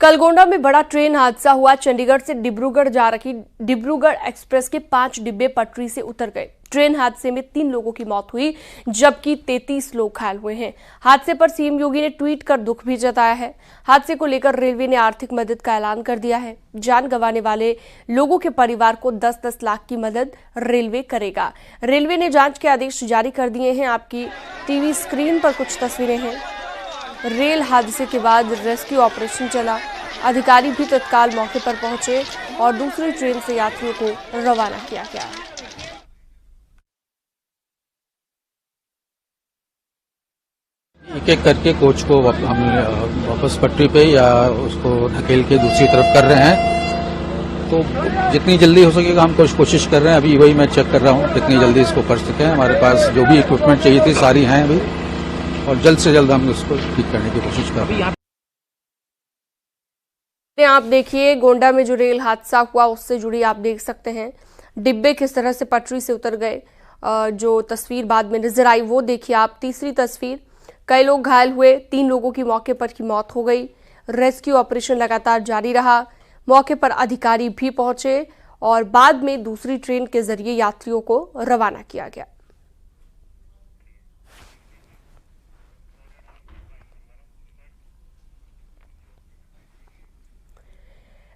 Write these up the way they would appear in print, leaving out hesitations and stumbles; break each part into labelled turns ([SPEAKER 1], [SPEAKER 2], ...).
[SPEAKER 1] कल गोंडा में बड़ा ट्रेन हादसा हुआ। चंडीगढ़ से डिब्रूगढ़ जा रही डिब्रूगढ़ एक्सप्रेस के 5 डिब्बे पटरी से उतर गए। ट्रेन हादसे में 3 लोगों की मौत हुई, जबकि 33 लोग घायल हुए हैं। हादसे पर सीएम योगी ने ट्वीट कर दुख भी जताया है। हादसे को लेकर रेलवे ने आर्थिक मदद का ऐलान कर दिया है। जान गंवाने वाले लोगों के परिवार को 10-10 लाख की मदद रेलवे करेगा। रेलवे ने जांच के आदेश जारी कर दिए हैं। आपकी टीवी स्क्रीन पर कुछ तस्वीरें हैं। रेल हादसे के बाद रेस्क्यू ऑपरेशन चला। अधिकारी भी तत्काल मौके पर पहुंचे और दूसरी ट्रेन से यात्रियों को रवाना किया गया।
[SPEAKER 2] एक एक करके कोच को हम वापस पटरी पे या उसको धकेल के दूसरी तरफ कर रहे हैं। तो जितनी जल्दी हो सकेगा हम कोशिश कर रहे हैं। अभी वही मैं चेक कर रहा हूँ कितनी जल्दी इसको कर सकें। हमारे पास जो भी इक्विपमेंट चाहिए थी सारी हैं अभी, और जल्द से जल्द हम इसको ठीक करने की कोशिश कर रहे हैं।
[SPEAKER 1] आप देखिए गोंडा में जो रेल हादसा हुआ उससे जुड़ी आप देख सकते हैं डिब्बे किस तरह से पटरी से उतर गए। जो तस्वीर बाद में नजर आई वो देखिए आप। तीसरी तस्वीर, कई लोग घायल हुए, 3 लोगों की मौके पर ही मौत हो गई। रेस्क्यू ऑपरेशन लगातार जारी रहा। मौके पर अधिकारी भी पहुंचे और बाद में दूसरी ट्रेन के जरिए यात्रियों को रवाना किया गया।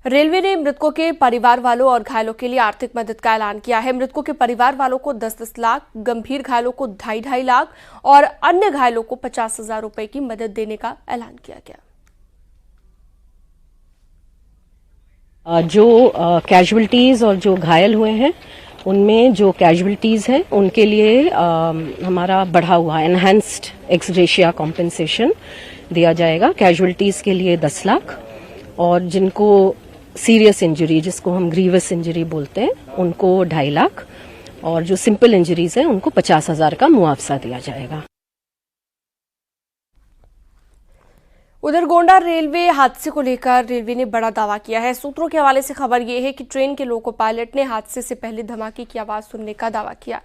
[SPEAKER 1] रेलवे ने मृतकों के परिवार वालों और घायलों के लिए आर्थिक मदद का ऐलान किया है। मृतकों के परिवार वालों को 10-10 लाख, गंभीर घायलों को 2.5 लाख और अन्य घायलों को 50,000 रुपए की मदद देने का ऐलान किया गया।
[SPEAKER 3] जो कैजुअल्टीज और जो घायल हुए हैं उनमें जो कैजुअल्टीज हैं उनके लिए हमारा बढ़ा हुआ एनहांस्ड एक्स ग्रेशिया कॉम्पेंसेशन दिया जाएगा। कैजुअल्टीज के लिए 10 लाख और जिनको सीरियस इंजरी, जिसको हम ग्रीवस इंजरी बोलते हैं, उनको 2.5 लाख और जो सिंपल इंजरीज हैं उनको 50,000 का मुआवजा दिया जाएगा।
[SPEAKER 1] उधर गोंडा रेलवे हादसे को लेकर रेलवे ने बड़ा दावा किया है। सूत्रों के हवाले से खबर यह है कि ट्रेन के लोको पायलट ने हादसे से पहले धमाके की आवाज सुनने का दावा किया।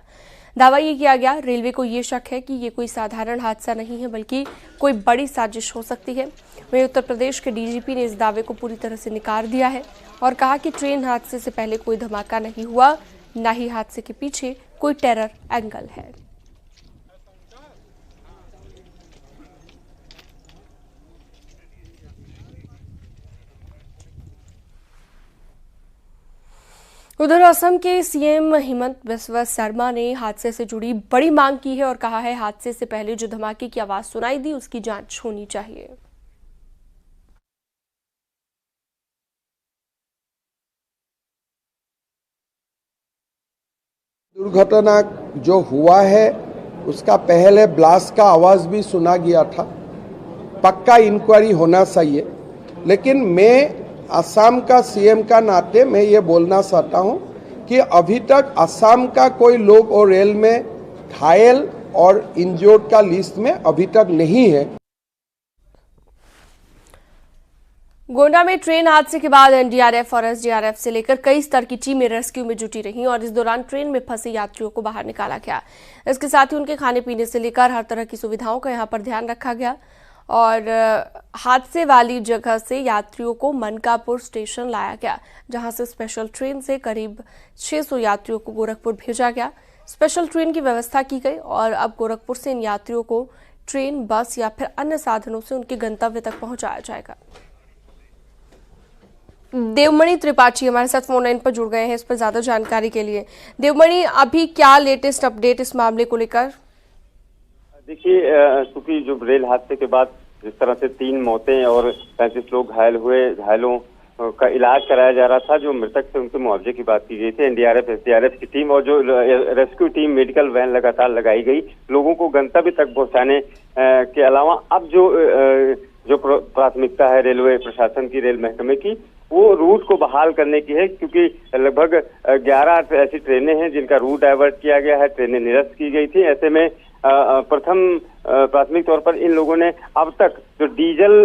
[SPEAKER 1] दावा ये किया गया, रेलवे को ये शक है कि ये कोई साधारण हादसा नहीं है बल्कि कोई बड़ी साजिश हो सकती है। वहीं उत्तर प्रदेश के डीजीपी ने इस दावे को पूरी तरह से नकार दिया है और कहा कि ट्रेन हादसे से पहले कोई धमाका नहीं हुआ, न ही हादसे के पीछे कोई टेरर एंगल है। उधर असम के सीएम हिमंत बिस्वा शर्मा ने हादसे से जुड़ी बड़ी मांग की है और कहा है हादसे से पहले जो धमाके की आवाज सुनाई दी उसकी जांच होनी चाहिए।
[SPEAKER 4] दुर्घटना जो हुआ है उसका पहले ब्लास्ट का आवाज भी सुना गया था। पक्का इंक्वायरी होना चाहिए, लेकिन मैं असम का सीएम का नाते मैं ये बोलना चाहता हूँ कि अभी तक असम का कोई लोग और रेल में घायल और इंजर्ड का लिस्ट में अभी तक नहीं है।
[SPEAKER 1] गोंडा में ट्रेन हादसे के बाद एनडीआरएफ और एसडीआरएफ से लेकर कई स्तर की टीमें रेस्क्यू में जुटी रहीं और इस दौरान ट्रेन में फंसे यात्रियों को बाहर निकाला गया। इसके साथ ही उनके खाने पीने से लेकर हर तरह की सुविधाओं का यहां पर ध्यान रखा गया और हादसे वाली जगह से यात्रियों को मनकापुर स्टेशन लाया गया, जहां से स्पेशल ट्रेन से करीब 600 यात्रियों को गोरखपुर भेजा गया। स्पेशल ट्रेन की व्यवस्था की गई और अब गोरखपुर से इन यात्रियों को ट्रेन, बस या फिर अन्य साधनों से उनके गंतव्य तक पहुंचाया जाएगा। देवमणि त्रिपाठी हमारे साथ फोन लाइन पर जुड़ गए हैं इस पर ज्यादा जानकारी के लिए। देवमणि, अभी क्या लेटेस्ट अपडेट इस मामले को लेकर?
[SPEAKER 5] देखिए, चूंकि जो रेल हादसे के बाद जिस तरह से 3 मौतें और 35 लोग घायल हुए, घायलों का इलाज कराया जा रहा था, जो मृतक थे उनके मुआवजे की बात की गई थी। एनडीआरएफ, एसडीआरएफ की टीम और जो रेस्क्यू टीम, मेडिकल वैन लगातार लगाई गई लोगों को गंतव्य तक पहुंचाने के अलावा अब जो प्राथमिकता है रेलवे प्रशासन की, रेल महकमे की, वो रूट को बहाल करने की है, क्योंकि लगभग 11 ऐसी ट्रेनें हैं जिनका रूट डाइवर्ट किया गया है, ट्रेनें निरस्त की गई थी। ऐसे में प्राथमिक तौर पर इन लोगों ने अब तक जो डीजल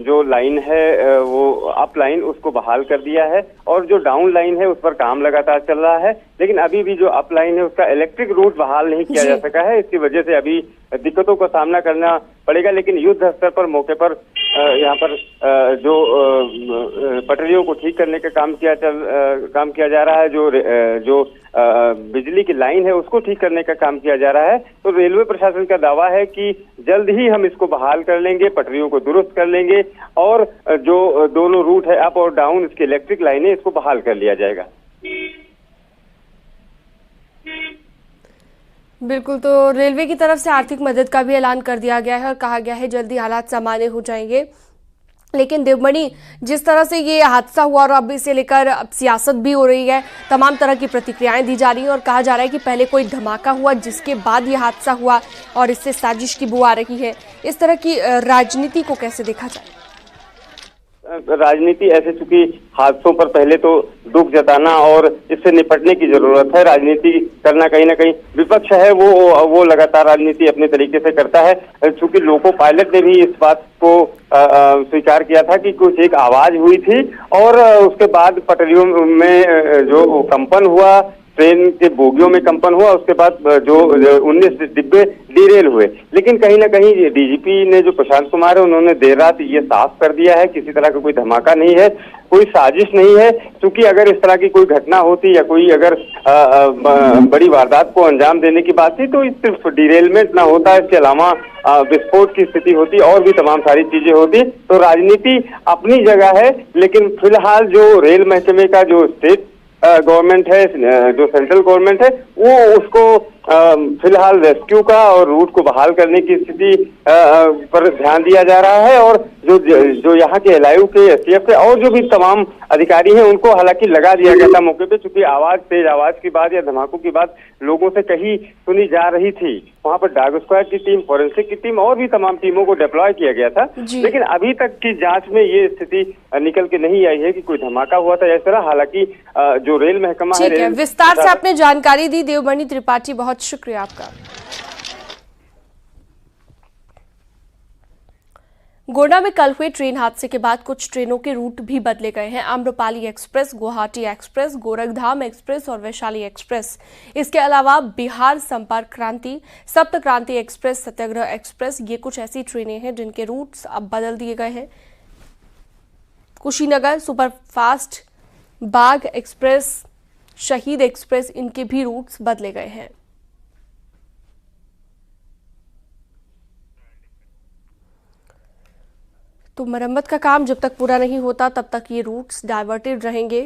[SPEAKER 5] जो लाइन है वो अप लाइन उसको बहाल कर दिया है और जो डाउन लाइन है उस पर काम लगातार चल रहा है, लेकिन अभी भी जो अप लाइन है उसका इलेक्ट्रिक रूट बहाल नहीं किया जा सका है। इसकी वजह से अभी दिक्कतों का सामना करना पड़ेगा, लेकिन युद्ध स्तर पर मौके पर यहाँ पर जो पटरियों को ठीक करने का काम किया जा रहा है, जो बिजली की लाइन है उसको ठीक करने का काम किया जा रहा है। तो रेलवे प्रशासन का दावा है कि जल्द ही हम इसको बहाल कर लेंगे, पटरियों को दुरुस्त कर लेंगे और जो दोनों रूट है अप और डाउन, इसकी इलेक्ट्रिक लाइनें, इसको बहाल कर लिया जाएगा।
[SPEAKER 1] बिल्कुल, तो रेलवे की तरफ से आर्थिक मदद का भी ऐलान कर दिया गया है और कहा गया है जल्दी हालात सामान्य हो जाएंगे। लेकिन देवमणि, जिस तरह से ये हादसा हुआ और अब इसे लेकर अब सियासत भी हो रही है, तमाम तरह की प्रतिक्रियाएं दी जा रही हैं और कहा जा रहा है कि पहले कोई धमाका हुआ जिसके बाद ये हादसा हुआ और इससे साजिश की बू आ रही है। इस तरह की राजनीति को कैसे देखा जाए?
[SPEAKER 5] राजनीति ऐसे, चूंकि हादसों पर पहले तो दुख जताना और इससे निपटने की जरूरत है। राजनीति करना कहीं ना कहीं विपक्ष है वो लगातार राजनीति अपने तरीके से करता है। चूंकि लोको पायलट ने भी इस बात को स्वीकार किया था कि कुछ एक आवाज हुई थी और उसके बाद पटरियों में जो कंपन हुआ, ट्रेन के बोगियों में कंपन हुआ, उसके बाद जो 19 डिब्बे डिरेल हुए। लेकिन कहीं ना कहीं डीजीपी ने, जो प्रशांत कुमार है, उन्होंने देर रात ये साफ कर दिया है किसी तरह का कोई धमाका नहीं है, कोई साजिश नहीं है। क्योंकि अगर इस तरह की कोई घटना होती या कोई अगर बड़ी वारदात को अंजाम देने की बात थी तो सिर्फ डिरेलमेंट ना होता, इसके अलावा विस्फोट की स्थिति होती और भी तमाम सारी चीजें होती। तो राजनीति अपनी जगह है, लेकिन फिलहाल जो रेल महकमे का जो स्टेट गवर्नमेंट है, जो सेंट्रल गवर्नमेंट है, वो उसको फिलहाल रेस्क्यू का और रूट को बहाल करने की स्थिति पर ध्यान दिया जा रहा है। और जो यहाँ के LIU के, STF के और जो भी तमाम अधिकारी हैं, उनको हालांकि लगा दिया गया था मौके पे, चूंकि तेज आवाज की बात या धमाकों की बात लोगों से कहीं सुनी जा रही थी। वहां पर डॉग स्क्वाड की टीम, फोरेंसिक की टीम और भी तमाम टीमों को डिप्लॉय किया गया था। लेकिन अभी तक की जांच में ये स्थिति निकल के नहीं आई है कि कोई धमाका हुआ था इस तरह। हालांकि जो रेल महकमा है,
[SPEAKER 1] विस्तार से आपने जानकारी दी देवमणि त्रिपाठी, बहुत शुक्रिया आपका। गोंडा में कल हुए ट्रेन हादसे के बाद कुछ ट्रेनों के रूट भी बदले गए हैं। Amrapali express, Guwahati express, Gorakhdham express और वैशाली एक्सप्रेस। इसके अलावा बिहार संपर्क क्रांति, सप्त क्रांति एक्सप्रेस, सत्याग्रह एक्सप्रेस, ये कुछ ऐसी ट्रेनें हैं जिनके रूट्स अब बदल दिए गए हैं। कुशीनगर सुपरफास्ट, बाघ एक्सप्रेस, शहीद एक्सप्रेस, इनके भी रूट्स बदले गए हैं। तो मरम्मत का काम जब तक पूरा नहीं होता तब तक ये रूट्स डाइवर्टेड रहेंगे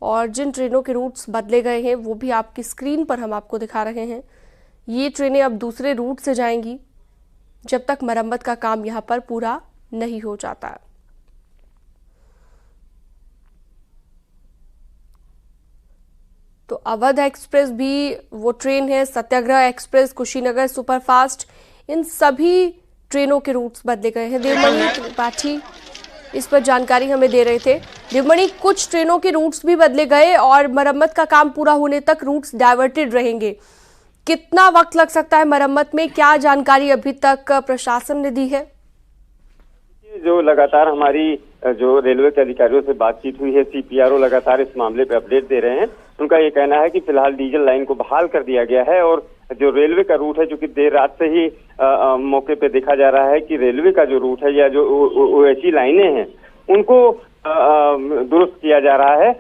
[SPEAKER 1] और जिन ट्रेनों के रूट्स बदले गए हैं वो भी आपकी स्क्रीन पर हम आपको दिखा रहे हैं। ये ट्रेनें अब दूसरे रूट से जाएंगी जब तक मरम्मत का काम यहां पर पूरा नहीं हो जाता। तो अवध एक्सप्रेस भी वो ट्रेन है, सत्याग्रह एक्सप्रेस, कुशीनगर सुपरफास्ट, इन सभी ट्रेनों के रूट्स बदले गए हैं। देवमणि त्रिपाठी इस पर जानकारी हमें दे रहे थे। देवमणि, कुछ ट्रेनों के रूट्स भी बदले गए और मरम्मत का काम पूरा होने तक रूट्स डाइवर्टेड रहेंगे। कितना वक्त लग सकता है मरम्मत में? क्या जानकारी अभी तक प्रशासन ने दी है?
[SPEAKER 5] जो लगातार हमारी जो रेलवे के अधिकारियों से बातचीत हुई है, CPRO लगातार इस मामले पे अपडेट दे रहे हैं। उनका ये कहना है कि फिलहाल डीजल लाइन को बहाल कर दिया गया है और जो रेलवे का रूट है, जो कि देर रात से ही मौके पे देखा जा रहा है कि रेलवे का जो रूट है या जो OHE लाइनें हैं उनको दुरुस्त किया जा रहा है।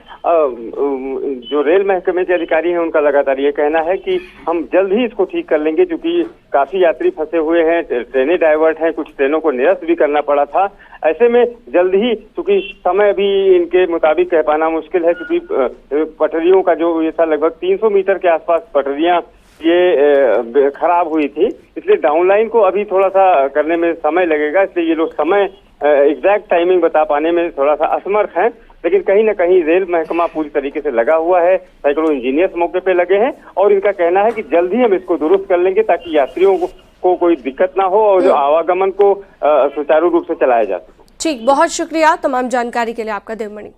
[SPEAKER 5] जो रेल महकमे के अधिकारी हैं उनका लगातार ये कहना है कि हम जल्द ही इसको ठीक कर लेंगे, क्योंकि काफी यात्री फंसे हुए हैं, ट्रेनें डाइवर्ट हैं, कुछ ट्रेनों को निरस्त भी करना पड़ा था। ऐसे में जल्द ही, क्योंकि समय भी इनके मुताबिक कह पाना मुश्किल है, क्योंकि पटरियों का जो ये था लगभग 300 मीटर के आसपास पटरियां ये खराब हुई थी, इसलिए डाउनलाइन को अभी थोड़ा सा करने में समय लगेगा। इसलिए ये लोग समय एग्जैक्ट टाइमिंग बता पाने में थोड़ा सा असमर्थ हैं। लेकिन कहीं ना कहीं रेल महकमा पूरी तरीके से लगा हुआ है, सैकड़ों इंजीनियर्स मौके पे लगे हैं और इनका कहना है कि जल्द ही हम इसको दुरुस्त कर लेंगे ताकि यात्रियों को कोई दिक्कत ना हो और जो आवागमन को सुचारू रूप से चलाया जा सके।
[SPEAKER 1] ठीक, बहुत शुक्रिया तमाम जानकारी के लिए आपका देवमणि।